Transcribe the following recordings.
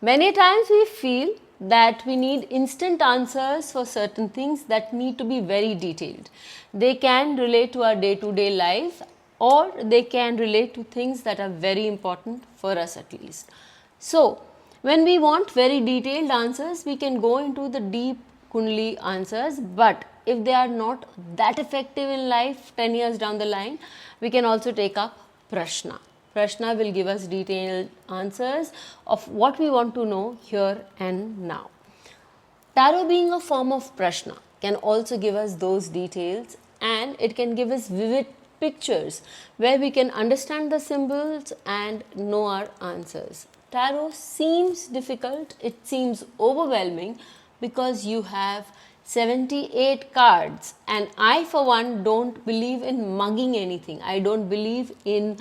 Many times we feel that we need instant answers for certain things that need to be very detailed. They can relate to our day-to-day life, or they can relate to things that are very important for us at least. So, when we want very detailed answers, we can go into the deep Kundali answers, but if they are not that effective in life 10 years down the line, we can also take up Prashna. Prashna will give us detailed answers of what we want to know here and now. Tarot, being a form of Prashna, can also give us those details, and it can give us vivid pictures where we can understand the symbols and know our answers. Tarot seems difficult, it seems overwhelming because you have 78 cards, and I for one don't believe in mugging anything. I don't believe in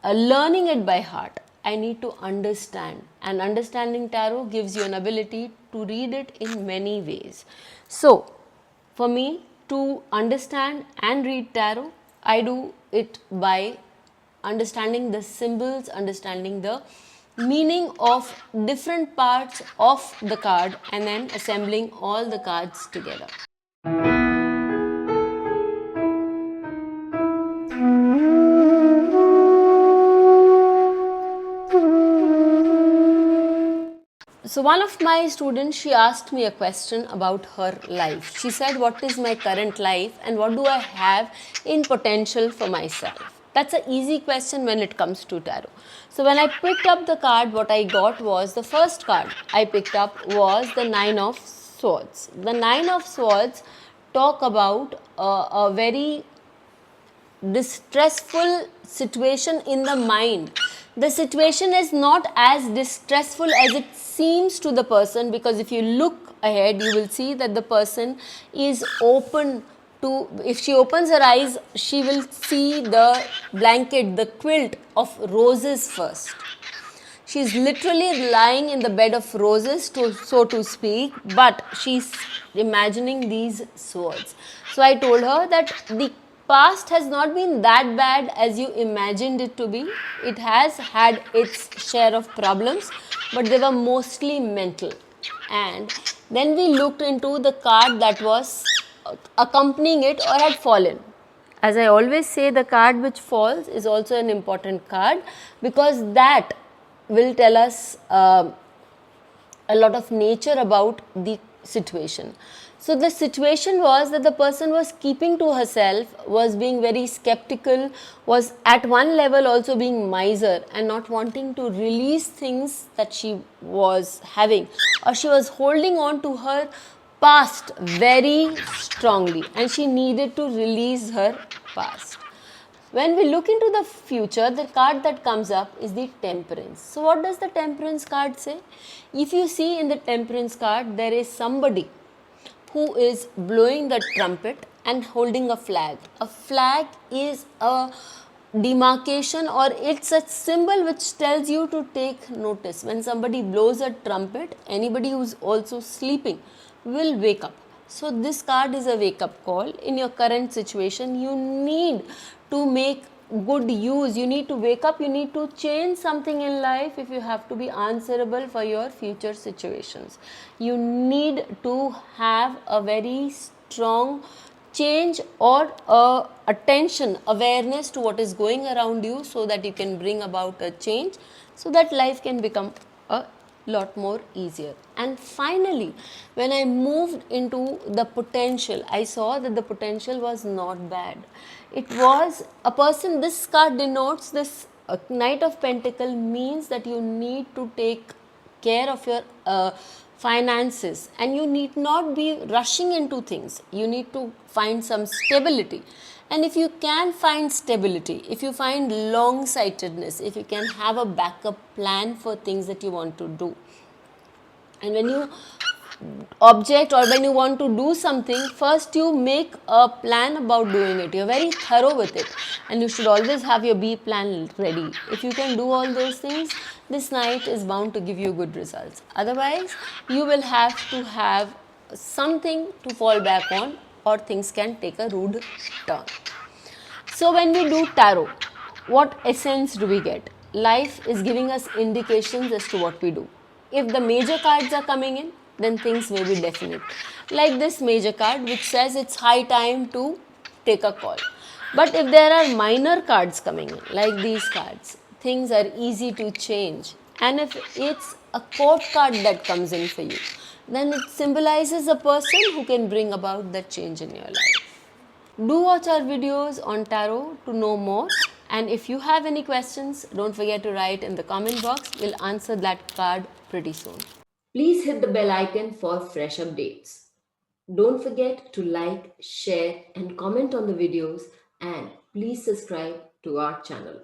learning it by heart. I need to understand, and understanding tarot gives you an ability to read it in many ways. So, for me to understand and read tarot, I do it by understanding the symbols, understanding the meaning of different parts of the card, and then assembling all the cards together. So one of my students, she asked me a question about her life. She said, what is my current life and what do I have in potential for myself? That's an easy question when it comes to tarot. So when I picked up the card, what I got was, the first card I picked up was the Nine of Swords. The Nine of Swords talk about a very distressful situation in the mind. The situation is not as distressful as it seems to the person, because if you look ahead, you will see that the person is open to, if she opens her eyes, she will see the blanket, the quilt of roses first. She is literally lying in the bed of roses, so to speak, but she's imagining these swords. So I told her that the past has not been that bad as you imagined it to be. It has had its share of problems, but they were mostly mental. And then we looked into the card that was accompanying it or had fallen. As I always say, the card which falls is also an important card, because that will tell us a lot of nature about the situation. So the situation was that the person was keeping to herself, was being very skeptical, was at one level also being miser and not wanting to release things that she was having, or she was holding on to her past very strongly, and she needed to release her past. When we look into the future, the card that comes up is the Temperance. So what does the Temperance card say? If you see in the Temperance card, there is somebody who is blowing the trumpet and holding a flag. A flag is a demarcation, or it's a symbol which tells you to take notice. When somebody blows a trumpet, anybody who's also sleeping will wake up. So this card is a wake up call. In your current situation, you need to make good use, you need to wake up, you need to change something in life if you have to be answerable for your future situations. You need to have a very strong change or attention, awareness to what is going around you, so that you can bring about a change, so that life can become a lot more easier. And finally, when I moved into the potential, I saw that the potential was not bad. It was a person, this card denotes this Knight of Pentacle, means that you need to take care of your finances, and you need not be rushing into things. You need to find some stability. And if you can find stability, if you find long-sightedness, if you can have a backup plan for things that you want to do, and when you object or when you want to do something, first you make a plan about doing it. You're very thorough with it, and you should always have your B plan ready. If you can do all those things, this night is bound to give you good results. Otherwise, you will have to have something to fall back on, or things can take a rude turn. So when we do tarot, what essence do we get? Life is giving us indications as to what we do. If the major cards are coming in, then things may be definite. Like this major card, which says it's high time to take a call. But if there are minor cards coming in, like these cards, things are easy to change. And if it's a court card that comes in for you, then it symbolizes a person who can bring about that change in your life. Do watch our videos on tarot to know more. And if you have any questions, don't forget to write in the comment box. We'll answer that card pretty soon. Please hit the bell icon for fresh updates. Don't forget to like, share, and comment on the videos, and please subscribe to our channel.